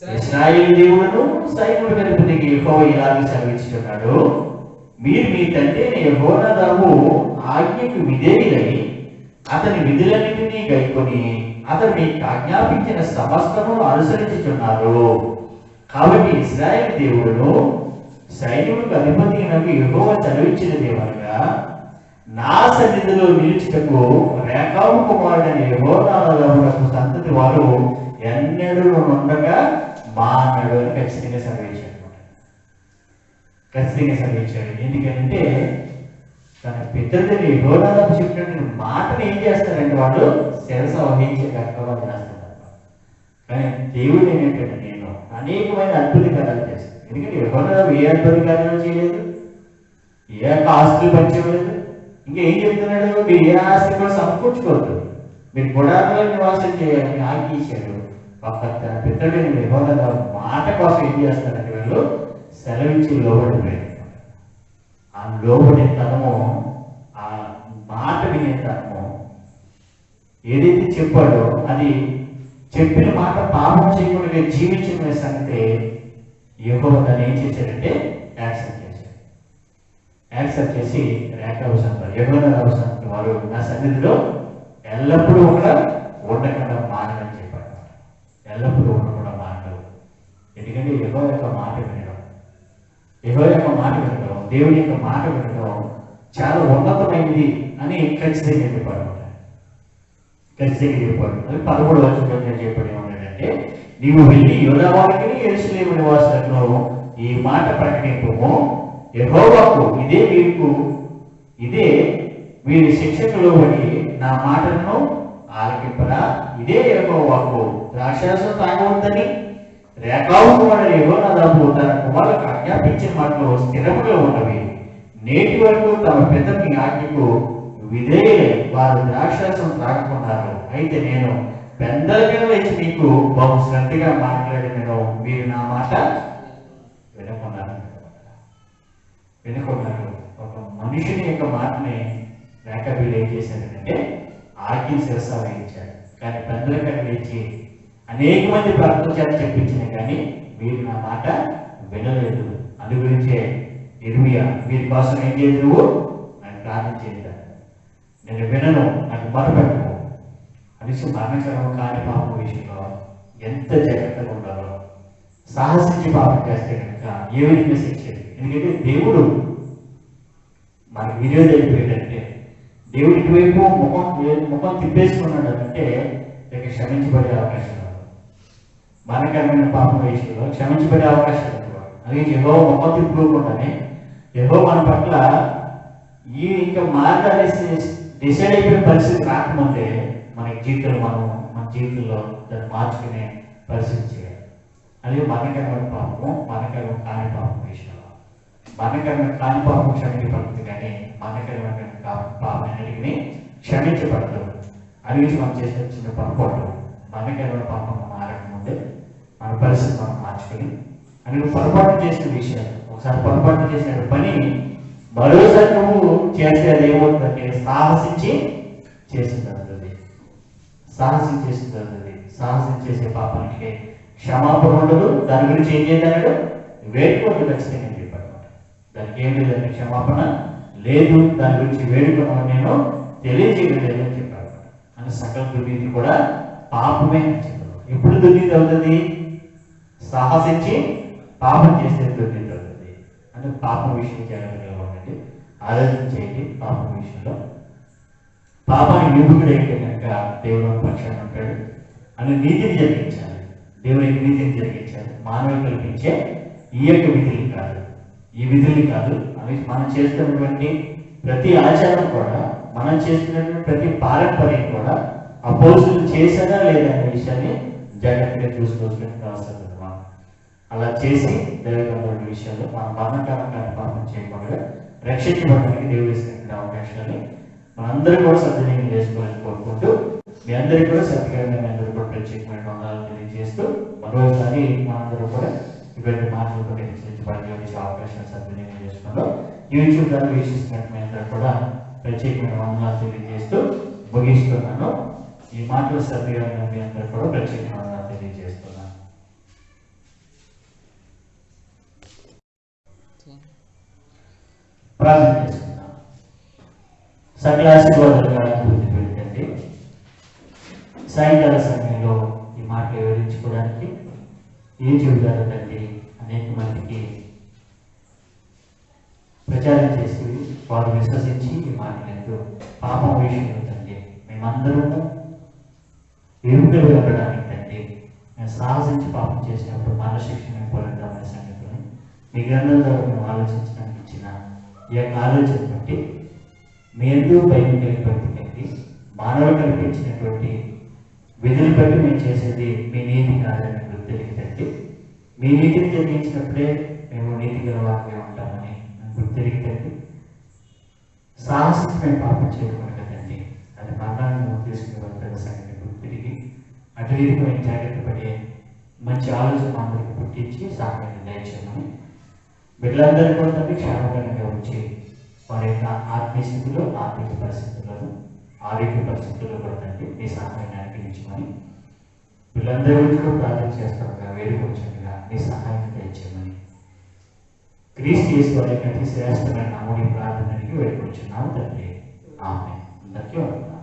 ఇశ్రాయేలు దేవుడును సైన్యుడు గణపతికి యెహోవా ఇలాగ సెలవిస్తున్నాడు, మీరు మీ తండ్రి యెహోనాదాబు ఆజ్ఞకు విధేయులై అతని విధులన్నింటినీ గైకొని అతను మీకు ఆజ్ఞాపించిన సమస్తము అనుసరించుతున్నారు. కాబట్టి ఇశ్రాయేలు దేవుడును సైన్యుడికి అధిపతి యెహోవా సెలవిచ్చిన దేవనగా నా సన్నిధిలో నిలిచుటకు రేఖాబు కుమారుడైన యెహోనాదాబునకు సంతతి వారు ఎన్నడూ ఉండగా మానడు అని ఖచ్చితంగా సెలవిచ్చాడు. ఎందుకంటే తన పితరుడిని యెహోనాదాబు చెప్పినటువంటి మాటను ఏం చేస్తారంటే వాళ్ళు శిరస వహించే కర్తవ్యం చేస్తున్నారు. కానీ దేవుడు ఏంటంటే నేను అనేకమైన అద్భుత కార్యాలు చేస్తాను. ఎందుకంటే యెహోనాదాబు ఏ అద్భుత కార్యాలు చేయలేదు, ఏ ఆస్తులు పంచలేదు. ఇంకా ఏం చెప్తున్నాడు? మీరు ఏ ఆస్తి కూడా సమకూర్చుకోవద్దు, మీరు గుడారంలో నివాసం చేయాలని ఆజ్ఞించారు. ఒక తన పితరుడిని యెహోనాదాబు మాట కోసం ఏం చేస్తారంటే వీళ్ళు సెలవిచ్చి లోబడిపోయారు. ఆ లోబడే తనము, ఆ మాట వినే తనము, ఏదైతే చెప్పాడో అది చెప్పిన మాట పాపం చేయకుండా జీవించిన సంగతి యెహోవా తను ఏం చేశాడంటే యాక్సెప్ట్ చేసి రేఖాబు సంతానం యెహోనాదాబు సంతానం వారు నా సన్నిధిలో ఎల్లప్పుడూ కూడా ఉండకుండా మానని చెప్పాడు. ఎల్లప్పుడూ ఉండకుండా మానడు. ఎందుకంటే యెహోవా యొక్క మాట వినడం, దేవుని యొక్క మాట వినడం చాలా ఉన్నతమైనది అని ఖచ్చితంగా చెప్పాడు. అది 13వ వచనంలో చెప్పడం ఏమన్నాడంటే, నీవు వెళ్ళి యూదా వారికి యెరూషలేము నివాసులకు ఈ మాట ప్రకటింపుము, యెహోవాకు ఇదే వీరి శిక్షకు లోబడి నా మాటలను ఆలకింపరా. ఇదే యెహోవాకు ద్రాక్షారసం తాగవద్దని రేఖాబు కుమారుడు యెహోనాదాబు తన కుమారులకు ఆజ్ఞాపించిన మాటలు స్థిరముగా ఉన్నవి. నేటి వరకు తమ పెద్దకి ఆజ్ఞకు విధేయులై వారు ద్రాక్షారసం త్రాగుకున్నారు. అయితే నేను పెద్దలుగా వచ్చి మీకు బహు శ్రద్ధగా మాట్లాడినను మీరు నా మాట వినకున్నారు. ఒక మనుషుని యొక్క మాటని రేఖాబీలు ఏం చేశాడంటే ఆజ్ఞ శిరస వహించాడు. కానీ పెద్దలుగా లేచి అనేక మంది ప్రార్థన చేత చెప్పించిన కానీ మీరు నా మాట వినలేదు. అందు గురించే ఇర్మియా వీరి కోసం ఏం చేయదు, నువ్వు నాకు ప్రార్థన చేద్దాను, నేను వినను, నాకు మొరపెట్టను అనేసి మరణకరం కాని పాపం విషయంలో ఎంత జాగ్రత్తగా ఉండాలో, సాహసించి పాపం చేస్తే కనుక ఏ విధంగా శిక్షేది. ఎందుకంటే దేవుడు మనకు వినియోగం అయిపోయాడంటే, దేవుడు ఇటువైపు ముఖం తిప్పేసుకున్నాడు అంటే ఇక క్షమించబడే అవకాశం లేదు. మరణకరమైన పాపం విషయంలో క్షమించబడే అవకాశం లేదు. అలాగే యెహోవా ముఖం తిప్పుకోకుండానే యెహోవా మన పట్ల ఈ ఇంకా మార్గాన్ని డిసైడ్ అయిపోయిన పరిస్థితి రాకముందే మన జీవితంలో దాన్ని మార్చుకునే పరిస్థితి చేయాలి. అలాగే మరణకరమైన పాపము, మరణకరమైన కాని పాపం విషయంలో మరణకరమైన కాని పాపం క్షమించబడుతుంది, కానీ మరణకరమైన పాపం అన్నిటికీ క్షమించబడదు. అది మనం చేసిన చిన్న పొరపాటు. మరణకరమైన పాపం మారకముందే మన పరిస్థితి మనం మార్చుకొని అని పొరపాటు చేసిన విషయాలు, ఒకసారి పొరపాటు చేసిన పని మరోసారి నువ్వు చేస్తే అది ఏమవుతుందంటే సాహసించి చేస్తుంది. సాహసం చేసే పాపానికి క్షమాపణ ఉండదు. దాని గురించి ఏం చేద్దాడు? వేడుకోవద్దు ఖచ్చితంగా అని చెప్పారు అనమాట. దానికి ఏం లేదని క్షమాపణ లేదు, దాని గురించి వేడుకోవడం నేను తెలియజేయలేదు అని చెప్పారు అనమాట. అని సకల దుర్నీతి కూడా పాపమే అని చెప్పారు. ఎప్పుడు దుర్నీతి అవుతుంది? సాహసించి పాపం చేసే దుర్నీతి అవుతుంది. అంటే పాపం విషయం జాగ్రత్తగా ఉండండి, ఆలోచన చేయండి. పాపం విషయంలో పాపాన్ని విముఖుడైతే కనుక దేవుడు పక్షాన్ని ఉంటాడు అని నీతిని జరిగించాలి. దేవునికి నీతిని జరిగించాలి. మానవులు కల్పించే ఈ యొక్క విధులు కాదు, ఈ విధులు కాదు అని మనం చేస్తున్నటువంటి ప్రతి ఆచారం కూడా, మనం చేస్తున్నటువంటి ప్రతి పారంపర్యం కూడా అపోజిట్ చేశారా లేదా అనే విషయాన్ని జాగ్రత్తగా చూసుకోవాల్సిన అవసరం ఉంది. అలా చేసి దైవగంధుడి విషయాల్లో మన మరణకాలంగా పాపం చేయకుండా రక్షించబడడానికి దేవుడు ఇస్తున్న అవకాశాన్ని మనందరూ కూడా సద్వినియోగం చేసుకోవాలని కోరుకుంటూ, మీ అందరికీ కూడా సత్యకరంగా మీ అందరూ కూడా ప్రత్యేకమైన వందనాలు తెలియజేస్తూ, మరోసారి మనందరూ కూడా ఇటువంటి మాటలతో హెచ్చరించబడే అవకాశాన్ని సద్వినియోగం చేసుకుంటూ, యూట్యూబ్ ద్వారా వీక్షిస్తున్నట్టు మీ అందరూ కూడా ప్రత్యేకమైన వందనాలు తెలియజేస్తూ ముగిస్తున్నాను. ఈ మాటలు సత్యకరంగా మీ అందరూ కూడా ప్రత్యేకమైన వందనాలు తెలియజేస్తున్నాను. ప్రార్థన చేసుకుందాం. సకల ఆశీర్వాదాలుగా అభివృద్ధి పెడుతుంది. సాయంకాల సమయంలో ఈ మాటలు వివరించుకోవడానికి యూట్యూబ్ ద్వారా తండ్రి అనేక మందికి ప్రచారం చేసి వారు విశ్వసించి ఈ మాటలు పాపం విషయంలో తండ్రి మేమందరము విముఖులు ఉండడానికి తండ్రి మేము సాహసించి పాపం చేసినప్పుడు మరణశిక్షణ పొందుతామనే సంగతిని మీ గ్రంథం ద్వారా మేము ఆలోచించడానికి ఇచ్చిన ఈ యొక్క ఆలోచన బట్టి మీ ఎందుకు భయం కలిగి మానవులు కల్పించినటువంటి విధులు బట్టి మేము చేసేది మీ నీతి కాదని గుర్తెరిగితండి. మీ నీతిని జరిగించినప్పుడే మేము నీతి గలవారుగా ఉంటామని గుర్తెరిగితండి. సాహసించి మేము పాపం చేయకూడదు కదండి, అది మరణాన్ని తీసుకుని వెళ్తున్న సంగతి గుర్తిరిగి అటు రీతికి మేము జాగ్రత్త పడే మంచి ఆలోచన అందరికి పుట్టించి సహాయం దయచేయమని బిడ్డలందరూ కూడా తండ్రి క్షేమకరంగా వచ్చి వారి యొక్క ఆత్మీయ స్థితిలో, ఆర్థిక పరిస్థితులను, ఆరోగ్య పరిస్థితుల్లో కూడా తండ్రి మీ సహాయాన్ని అనిపించమని వీళ్ళందరి గురించి కూడా ప్రార్థన చేస్తారుగా, వేడుకొచ్చుగా మీ సహాయాన్ని దయచేయమని క్రీస్తు యేసు వారి యొక్క అతి శ్రేష్టమైన నామములో ప్రార్థనకి వేడుకొచ్చున్నాము తండ్రి. ఆమేన్. అందరికీ వందనాలు.